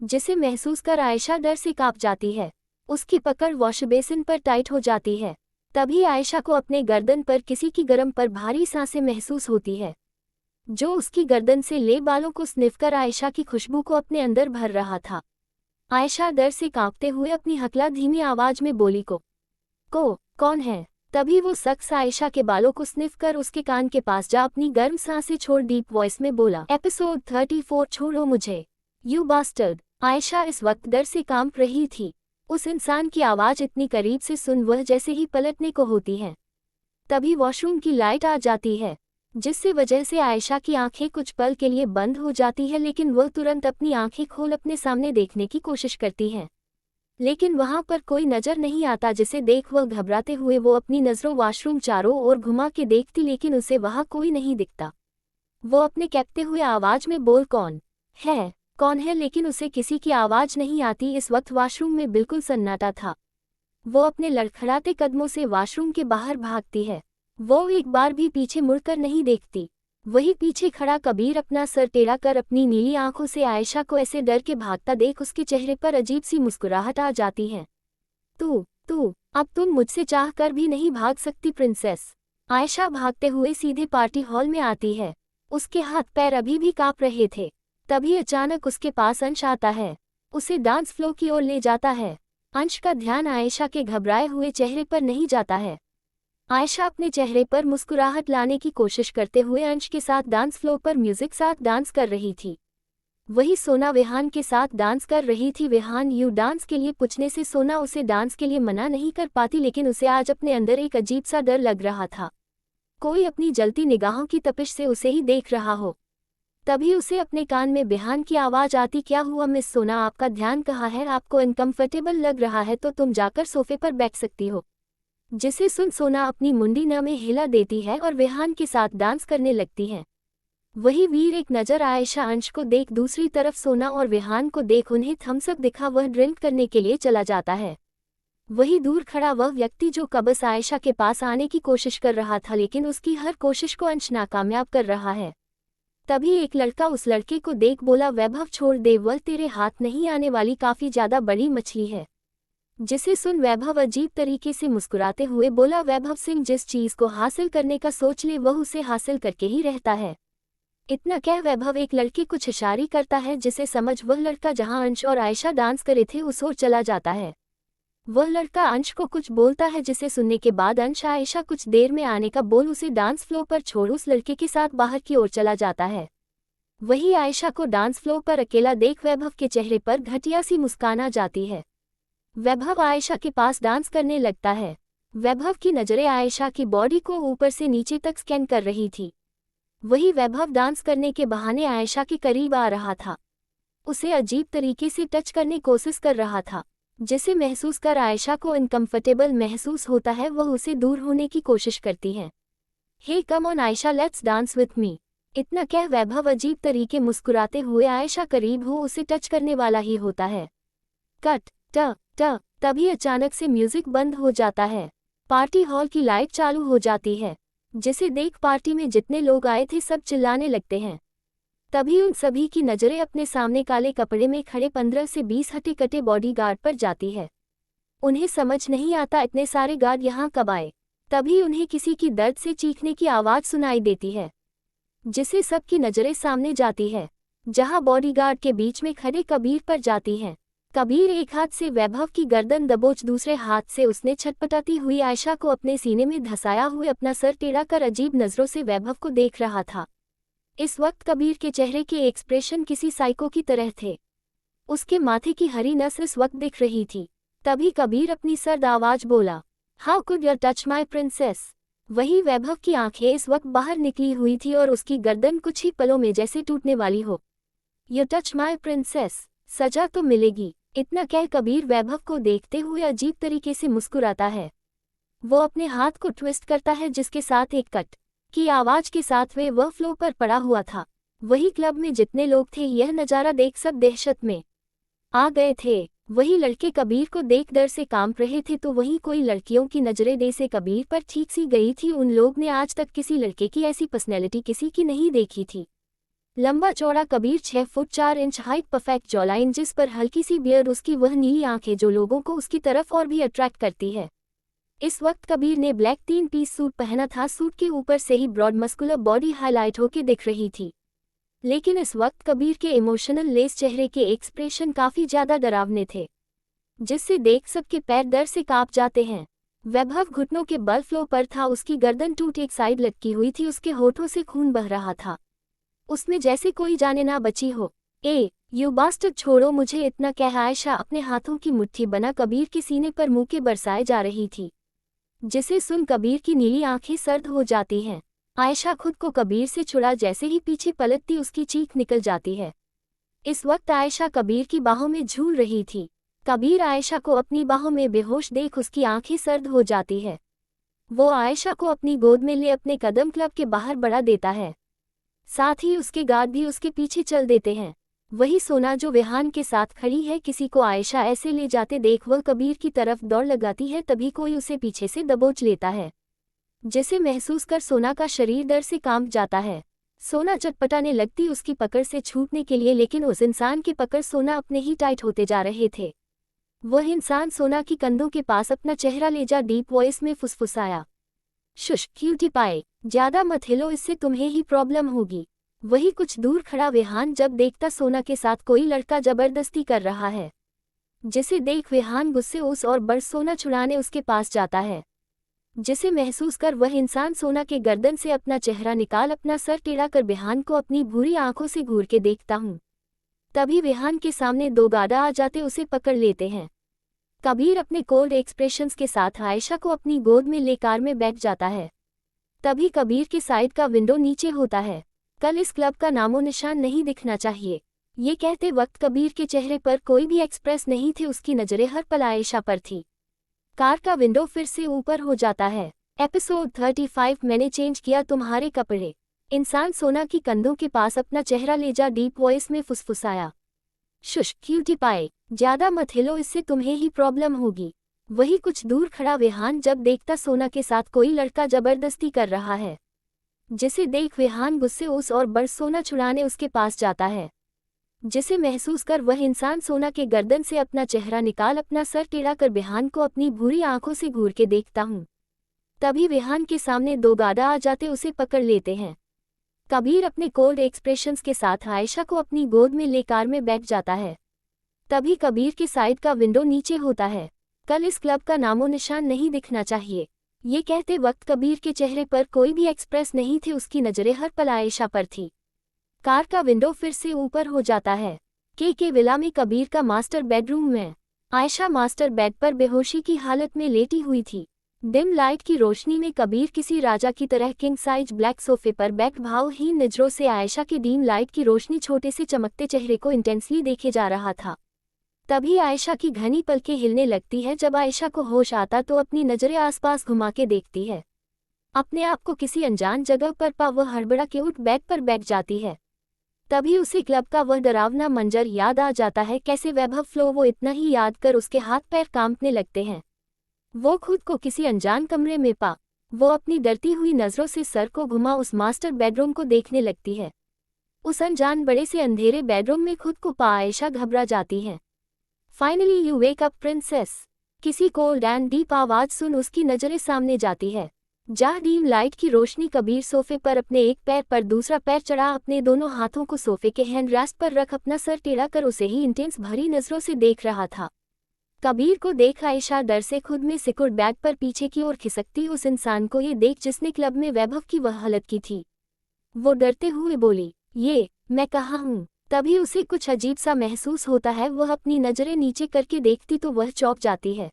जिसे महसूस कर आयशा डर से कांप जाती है। उसकी पकड़ वॉश बेसिन पर टाइट हो जाती है। तभी आयशा को अपने गर्दन पर किसी की गर्म पर भारी सांसें महसूस होती है, जो उसकी गर्दन से ले बालों को स्निफ कर आयशा की खुशबू को अपने अंदर भर रहा था। आयशा डर से कांपते हुए अपनी हकला धीमी आवाज में बोली, को कौन है? तभी वो शख्स आयशा के बालों को स्निफ कर उसके कान के पास जा अपनी गर्म सांसें छोड़ डीप वॉइस में बोला, एपिसोड 34, छोड़ो मुझे यू बास्टर्ड। आयशा इस वक्त डर से कांप रही थी। उस इंसान की आवाज इतनी करीब से सुन वह जैसे ही पलटने को होती है, तभी वॉशरूम की लाइट आ जाती है, जिससे वजह से आयशा की आंखें कुछ पल के लिए बंद हो जाती है। लेकिन वह तुरंत अपनी आंखें खोल अपने सामने देखने की कोशिश करती है, लेकिन वहां पर कोई नजर नहीं आता, जिसे देख वह घबराते हुए वो अपनी नजरों वॉशरूम चारों ओर घुमा के देखती, लेकिन उसे वहां कोई नहीं दिखता। वो अपने कहते हुए आवाज में बोल, कौन है? लेकिन उसे किसी की आवाज नहीं आती। इस वक्त वॉशरूम में बिल्कुल सन्नाटा था। वो अपने लड़खड़ाते कदमों से वॉशरूम के बाहर भागती है। वो एक बार भी पीछे मुड़कर नहीं देखती। वही पीछे खड़ा कबीर अपना सर टेढ़ा कर अपनी नीली आंखों से आयशा को ऐसे डर के भागता देख उसके चेहरे पर अजीब सी मुस्कुराहट आ जाती है। तू अब तुम मुझसे चाह कर भी नहीं भाग सकती प्रिंसेस। आयशा भागते हुए सीधे पार्टी हॉल में आती है। उसके हाथ पैर अभी भी कांप रहे थे। तभी अचानक उसके पास अंश आता है, उसे डांस फ्लोर की ओर ले जाता है। अंश का ध्यान आयशा के घबराए हुए चेहरे पर नहीं जाता है। आयशा अपने चेहरे पर मुस्कुराहट लाने की कोशिश करते हुए अंश के साथ डांस फ्लोर पर म्यूजिक साथ डांस कर रही थी। वही सोना विहान के साथ डांस कर रही थी। विहान यू डांस के लिए पूछने से सोना उसे डांस के लिए मना नहीं कर पाती, लेकिन उसे आज अपने अंदर एक अजीब सा डर लग रहा था, कोई अपनी जलती निगाहों की तपिश से उसे ही देख रहा हो। तभी उसे अपने कान में विहान की आवाज आती, क्या हुआ मिस सोना, आपका ध्यान कहाँ है? आपको अनकंफर्टेबल लग रहा है तो तुम जाकर सोफे पर बैठ सकती हो। जिसे सुन सोना अपनी मुंडी न में हिला देती है और विहान के साथ डांस करने लगती है। वही वीर एक नजर आयशा अंश को देख दूसरी तरफ सोना और विहान को देख उन्हें थम्सअप दिखा वह ड्रिंक करने के लिए चला जाता है। वही दूर खड़ा वह व्यक्ति जो कबस आयशा के पास आने की कोशिश कर रहा था, लेकिन उसकी हर कोशिश को अंश नाकामयाब कर रहा है। तभी एक लड़का उस लड़के को देख बोला, वैभव छोड़ दे, वह तेरे हाथ नहीं आने वाली काफी ज्यादा बड़ी मछली है। जिसे सुन वैभव अजीब तरीके से मुस्कुराते हुए बोला, वैभव सिंह जिस चीज को हासिल करने का सोच ले वह उसे हासिल करके ही रहता है। इतना कह वैभव एक लड़के कुछ इशारे करता है, जिसे समझ वह लड़का जहां अंश और आयशा डांस करे थे उस ओर चला जाता है। वह लड़का अंश को कुछ बोलता है, जिसे सुनने के बाद अंश आयशा कुछ देर में आने का बोल उसे डांस फ्लोर पर छोड़ उस लड़के के साथ बाहर की ओर चला जाता है। वही आयशा को डांस फ्लोर पर अकेला देख वैभव के चेहरे पर घटिया सी मुस्कान आ जाती है। वैभव आयशा के पास डांस करने लगता है। वैभव की नजरें आयशा की बॉडी को ऊपर से नीचे तक स्कैन कर रही थी। वही वैभव डांस करने के बहाने आयशा के करीब आ रहा था, उसे अजीब तरीके से टच करने की कोशिश कर रहा था। जिसे महसूस कर आयशा को अनकंफर्टेबल महसूस होता है, वह उसे दूर होने की कोशिश करती है। Hey come on Ayesha, let's dance with me. इतना कह वैभव अजीब तरीके मुस्कुराते हुए आयशा करीब हो उसे टच करने वाला ही होता है। कट ट ट तभी अचानक से म्यूजिक बंद हो जाता है। पार्टी हॉल की लाइट चालू हो जाती है, जिसे देख पार्टी में जितने लोग आए थे सब चिल्लाने लगते हैं। तभी उन सभी की नजरें अपने सामने काले कपड़े में खड़े 15 से 20 हटे कटे बॉडीगार्ड पर जाती है। उन्हें समझ नहीं आता इतने सारे गार्ड यहाँ कब आए। तभी उन्हें किसी की दर्द से चीखने की आवाज सुनाई देती है, जिसे सबकी नजरें सामने जाती है, जहां बॉडीगार्ड के बीच में खड़े कबीर पर जाती हैं। कबीर एक हाथ से वैभव की गर्दन दबोच दूसरे हाथ से उसने छटपटाती हुई आयशा को अपने सीने में धंसाया हुए अपना सर टेढ़ा कर अजीब नजरों से वैभव को देख रहा था। इस वक्त कबीर के चेहरे के एक्सप्रेशन किसी साइको की तरह थे। उसके माथे की हरी नस इस वक्त दिख रही थी। तभी कबीर अपनी सर्द आवाज बोला, how could you touch my princess. वही वैभव की आंखें इस वक्त बाहर निकली हुई थी और उसकी गर्दन कुछ ही पलों में जैसे टूटने वाली हो। यू टच माई प्रिंसेस, सजा तो मिलेगी। इतना कह कबीर वैभव को देखते हुए अजीब तरीके से मुस्कुराता है। वो अपने हाथ को ट्विस्ट करता है, जिसके साथ एक कट की आवाज के साथ वह फ्लोर पर पड़ा हुआ था। वही क्लब में जितने लोग थे यह नज़ारा देख सब दहशत में आ गए थे। वही लड़के कबीर को देख डर से कांप रहे थे, तो वहीं कोई लड़कियों की नजरें दे से कबीर पर ठीक सी गई थी। उन लोग ने आज तक किसी लड़के की ऐसी पर्सनैलिटी किसी की नहीं देखी थी। लंबा चौड़ा Kabir 6 foot 4 inch height, perfect jawline, जिस पर हल्की सी बियर्ड, उसकी वह नीली आंखें जो लोगों को उसकी तरफ और भी अट्रैक्ट करती है। इस वक्त कबीर ने ब्लैक 3 पीस सूट पहना था। सूट के ऊपर से ही ब्रॉड मस्कुलर बॉडी हाईलाइट होकर दिख रही थी। लेकिन इस वक्त कबीर के इमोशनल लेस चेहरे के एक्सप्रेशन काफी ज्यादा डरावने थे, जिससे देख सबके पैर डर से कांप जाते हैं। वैभव घुटनों के बल फ्लोर पर था, उसकी गर्दन टूट एक साइड लटकी हुई थी, उसके होठों से खून बह रहा था, उसमें जैसे कोई जाने ना बची हो। ए यू बास्टर्ड, छोड़ो मुझे। इतना कह आयशा अपने हाथों की मुट्ठी बना कबीर के सीने पर मुंह के बरसाए जा रही थी, जिसे सुन कबीर की नीली आंखें सर्द हो जाती हैं। आयशा खुद को कबीर से छुड़ा जैसे ही पीछे पलटती उसकी चीख निकल जाती है। इस वक्त आयशा कबीर की बाहों में झूल रही थी। कबीर आयशा को अपनी बाहों में बेहोश देख उसकी आंखें सर्द हो जाती है। वो आयशा को अपनी गोद में ले अपने कदम क्लब के बाहर बढ़ा देता है, साथ ही उसके गार्ड भी उसके पीछे चल देते हैं। वही सोना जो विहान के साथ खड़ी है, किसी को आयशा ऐसे ले जाते देख वह कबीर की तरफ दौड़ लगाती है। तभी कोई उसे पीछे से दबोच लेता है, जिसे महसूस कर सोना का शरीर डर से कांप जाता है। सोना चटपटाने लगती उसकी पकड़ से छूटने के लिए, लेकिन उस इंसान की पकड़ सोना अपने ही टाइट होते जा रहे थे। वह इंसान सोना की कंधों के पास अपना चेहरा ले जा डीप वॉइस में फुसफुसाया, शुश क्यूटी पाए, ज्यादा मत हिलो, इससे तुम्हें ही प्रॉब्लम होगी। वही कुछ दूर खड़ा विहान जब देखता सोना के साथ कोई लड़का जबरदस्ती कर रहा है, जिसे देख विहान गुस्से उस और बढ़ सोना छुड़ाने उसके पास जाता है, जिसे महसूस कर वह इंसान सोना के गर्दन से अपना चेहरा निकाल अपना सर टेढ़ा कर विहान को अपनी भूरी आंखों से घूर के देखता हूँ। तभी विहान के सामने 2 गार्ड आ जाते उसे पकड़ लेते हैं। कबीर अपने कोल्ड एक्सप्रेशंस के साथ आयशा को अपनी गोद में ले कार में बैठ जाता है। तभी कबीर के साइड का विंडो नीचे होता है। कल इस क्लब का नामो निशान नहीं दिखना चाहिए। ये कहते वक्त कबीर के चेहरे पर कोई भी एक्सप्रेस नहीं थे, उसकी नजरें हर पल आयशा पर थी। कार का विंडो फिर से ऊपर हो जाता है। एपिसोड 35, मैंने चेंज किया तुम्हारे कपड़े। इंसान सोना की कंधों के पास अपना चेहरा ले जा डीप वॉइस में फुसफुसाया, शुश क्यूटी पाए, ज्यादा मत हिलो, इससे तुम्हें ही प्रॉब्लम होगी। वही कुछ दूर खड़ा विहान जब देखता सोना के साथ कोई लड़का जबरदस्ती कर रहा है, जिसे देख विहान गुस्से उस और बढ़ सोना छुड़ाने उसके पास जाता है, जिसे महसूस कर वह इंसान सोना के गर्दन से अपना चेहरा निकाल अपना सर टेढ़ा कर विहान को अपनी भूरी आंखों से घूर के देखता हूँ। तभी विहान के सामने 2 गार्ड आ जाते उसे पकड़ लेते हैं। कबीर अपने कोल्ड एक्सप्रेशंस के साथ आयशा को अपनी गोद में ले कार में बैठ जाता है। तभी कबीर के साइड का विंडो नीचे होता है। कल इस क्लब का नामो निशान नहीं दिखना चाहिए। ये कहते वक्त कबीर के चेहरे पर कोई भी एक्सप्रेस नहीं थे, उसकी नजरें हर पल आयशा पर थी। कार का विंडो फिर से ऊपर हो जाता है। के विला में कबीर का मास्टर बेडरूम में आयशा मास्टर बेड पर बेहोशी की हालत में लेटी हुई थी। डिम लाइट की रोशनी में कबीर किसी राजा की तरह किंग साइज ब्लैक सोफे पर बैठ भावहीन नजरों से आयशा के डीम लाइट की रोशनी छोटे से चमकते चेहरे को इंटेंसली देखे जा रहा था। तभी आयशा की घनी पलकें हिलने लगती है। जब आयशा को होश आता तो अपनी नजरें आसपास घुमा के देखती है। अपने आप को किसी अनजान जगह पर पा वह हड़बड़ा के उठ बेड पर बैठ जाती है। तभी उसे क्लब का वह डरावना मंजर याद आ जाता है। कैसे वैभव फ्लो वो इतना ही याद कर उसके हाथ पैर कांपने लगते हैं। वो खुद को किसी अनजान कमरे में पा वो अपनी डरती हुई नजरों से सर को घुमा उस मास्टर बेडरूम को देखने लगती है। उस अनजान बड़े से अंधेरे बेडरूम में खुद को पा आयशा घबरा जाती है। Finally you wake up princess. किसी कोल्ड एंड डीप आवाज सुन उसकी नजरें सामने जाती है। जहाँ डीम लाइट की रोशनी कबीर सोफे पर अपने एक पैर पर दूसरा पैर चढ़ा अपने दोनों हाथों को सोफे के हैंड रेस्ट पर रख अपना सर टेढ़ा कर उसे ही इंटेंस भरी नजरों से देख रहा था। कबीर को देख आयशा डर से खुद में सिकुड़ बैग पर पीछे की ओर खिसकती उस इंसान को ये देख जिसने क्लब में वैभव की वह हालत की थी। वो डरते हुए बोली, ये मैं कहाँ हूँ। तभी उसे कुछ अजीब सा महसूस होता है। वह अपनी नजरें नीचे करके देखती तो वह चौंक जाती है।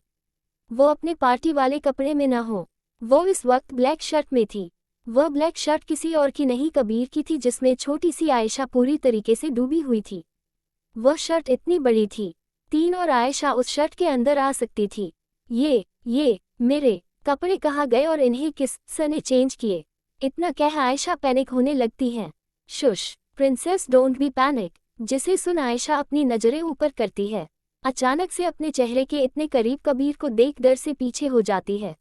वो अपने पार्टी वाले कपड़े में न हो। वो इस वक्त ब्लैक शर्ट में थी। वह ब्लैक शर्ट किसी और की नहीं कबीर की थी जिसमें छोटी सी आयशा पूरी तरीके से डूबी हुई थी। वह शर्ट इतनी बड़ी थी 3 और आयशा उस शर्ट के अंदर आ सकती थी। ये मेरे कपड़े कहाँ गए और इन्हें किस ने चेंज किए। इतना कह आयशा पैनिक होने लगती है। Shush princess don't be panic. जिसे सुन आयशा अपनी नजरें ऊपर करती है। अचानक से अपने चेहरे के इतने करीब कबीर को देख डर से पीछे हो जाती है।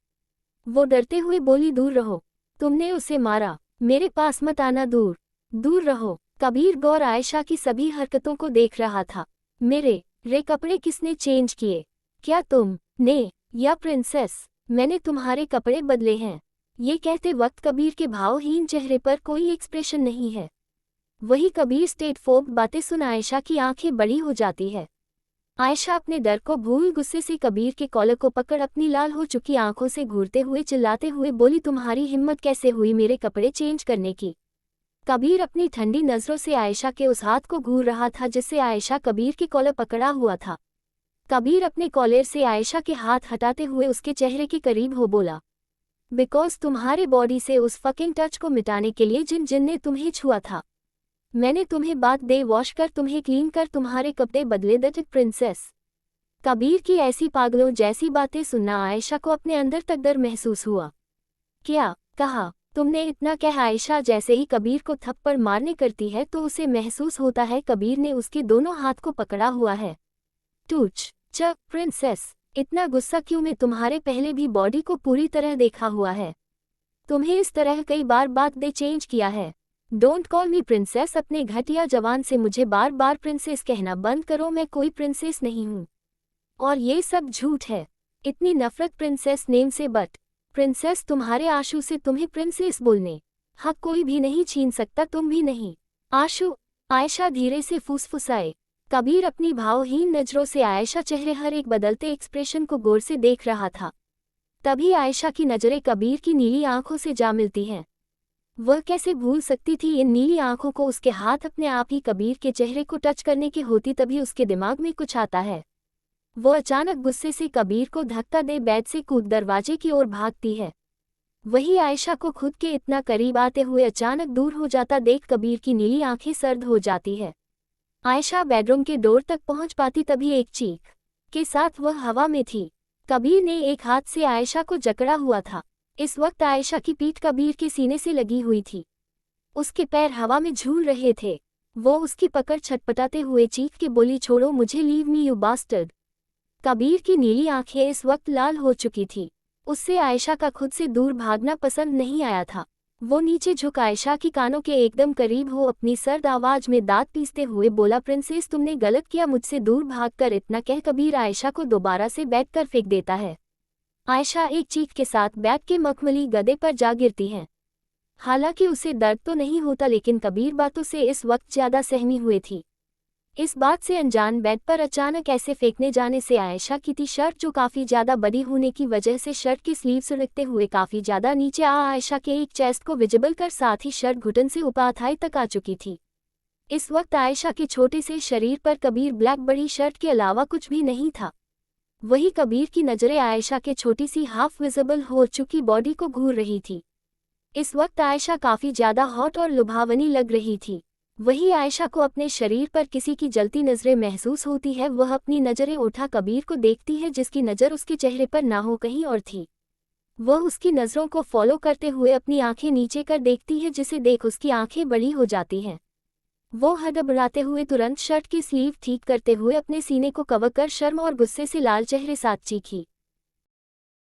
वो डरते हुए बोली, दूर रहो, तुमने उसे मारा, मेरे पास मत आना, दूर दूर रहो। कबीर गौर आयशा की सभी हरकतों को देख रहा था। मेरे कपड़े किसने चेंज किए? क्या तुम ने या प्रिंसेस? मैंने तुम्हारे कपड़े बदले हैं। ये कहते वक्त कबीर के भावहीन चेहरे पर कोई एक्सप्रेशन नहीं है। वही कबीर स्टेट फोर्ड बातें सुन आयशा की आंखें बड़ी हो जाती है। आयशा अपने डर को भूल गुस्से से कबीर के कॉलर को पकड़ अपनी लाल हो चुकी आंखों से घूरते हुए चिल्लाते हुए बोली, तुम्हारी हिम्मत कैसे हुई मेरे कपड़े चेंज करने की? कबीर अपनी ठंडी नजरों से आयशा के उस हाथ को घूर रहा था जिससे आयशा कबीर के कॉलर पकड़ा हुआ था। कबीर अपने कॉलर से आयशा के हाथ हटाते हुए उसके चेहरे के करीब हो बोला, बिकॉज तुम्हारे बॉडी से उस फकिंग टच को मिटाने के लिए जिन ने तुम्हें छुआ था, मैंने तुम्हें बाथ दे वॉश कर तुम्हें क्लीन कर तुम्हारे कपड़े बदले दैट प्रिंसेस। कबीर की ऐसी पागलों जैसी बातें सुनना आयशा को अपने अंदर तक डर महसूस हुआ। क्या कहा तुमने? इतना कह आयशा जैसे ही कबीर को थप्पड़ मारने करती है तो उसे महसूस होता है कबीर ने उसके दोनों हाथ को पकड़ा हुआ है। टूच च प्रिंसेस, इतना गुस्सा क्यों? मैं तुम्हारे पहले भी बॉडी को पूरी तरह देखा हुआ है। तुम्हें इस तरह कई बार बात दे चेंज किया है। Don't call me princess. अपने घटिया जवान से मुझे बार बार प्रिंसेस कहना बंद करो। मैं कोई प्रिंसेस नहीं हूँ और ये सब झूठ है। इतनी नफरत प्रिंसेस नेम से, बट प्रिंसेस तुम्हारे आशु से तुम्हें प्रिंसेस बोलने हक कोई भी नहीं छीन सकता, तुम भी नहीं। आशु, आयशा धीरे से फुसफुसाए। कबीर अपनी भावहीन नजरों से आयशा चेहरे हर एक बदलते एक्सप्रेशन को गौर से देख रहा था। तभी आयशा की नजरें कबीर की नीली आंखों से जा मिलती हैं। वह कैसे भूल सकती थी इन नीली आंखों को? उसके हाथ अपने आप ही कबीर के चेहरे को टच करने की होती। तभी उसके दिमाग में कुछ आता है। वो अचानक गुस्से से कबीर को धक्का दे बेड से कूद दरवाजे की ओर भागती है। वही आयशा को खुद के इतना करीब आते हुए अचानक दूर हो जाता देख कबीर की नीली आंखें सर्द हो जाती है। आयशा बेडरूम के डोर तक पहुंच पाती तभी एक चीख के साथ वह हवा में थी। कबीर ने एक हाथ से आयशा को जकड़ा हुआ था। इस वक्त आयशा की पीठ कबीर के सीने से लगी हुई थी। उसके पैर हवा में झूल रहे थे। वो उसकी पकड़ छटपटाते हुए चीख के बोली, छोड़ो मुझे, leave me you bastard. Kabir की नीली आंखें इस वक्त लाल हो चुकी थी। उससे आयशा का खुद से दूर भागना पसंद नहीं आया था। वो नीचे झुक आयशा की कानों के एकदम करीब हो अपनी सर्द आवाज में दांत पीसते हुए बोला, प्रिंसेस तुमने गलत किया मुझसे दूर भागकर। इतना कह कबीर आयशा को दोबारा से बैठ कर फेंक देता है। आयशा एक चीख के साथ बैठ के मखमली गदे पर जा गिरती है। हालांकि उसे दर्द तो नहीं होता लेकिन कबीर बातों से इस वक्त ज्यादा सहमी हुई थी। इस बात से अनजान बेड पर अचानक ऐसे फेंकने जाने से आयशा की टी शर्ट जो काफी ज्यादा बड़ी होने की वजह से शर्ट की स्लीव सुलगते हुए काफी ज्यादा नीचे आयशा के एक चेस्ट को विजिबल कर साथ ही शर्ट घुटन से ऊपर थाई तक आ चुकी थी। इस वक्त आयशा के छोटे से शरीर पर कबीर ब्लैक बड़ी शर्ट के अलावा कुछ भी नहीं था। वही कबीर की नजरें आयशा के छोटी सी हाफ विजिबल हो चुकी बॉडी को घूर रही थी। इस वक्त आयशा काफी ज्यादा हॉट और लुभावनी लग रही थी। वही आयशा को अपने शरीर पर किसी की जलती नज़रें महसूस होती है। वह अपनी नज़रें उठा कबीर को देखती है, जिसकी नज़र उसके चेहरे पर ना हो कहीं और थी। वह उसकी नज़रों को फॉलो करते हुए अपनी आंखें नीचे कर देखती है, जिसे देख उसकी आंखें बड़ी हो जाती हैं। वो हड़बड़ाते हुए तुरंत शर्ट की स्लीव ठीक करते हुए अपने सीने को कवर कर शर्म और गुस्से से लाल चेहरे साथ चीखी।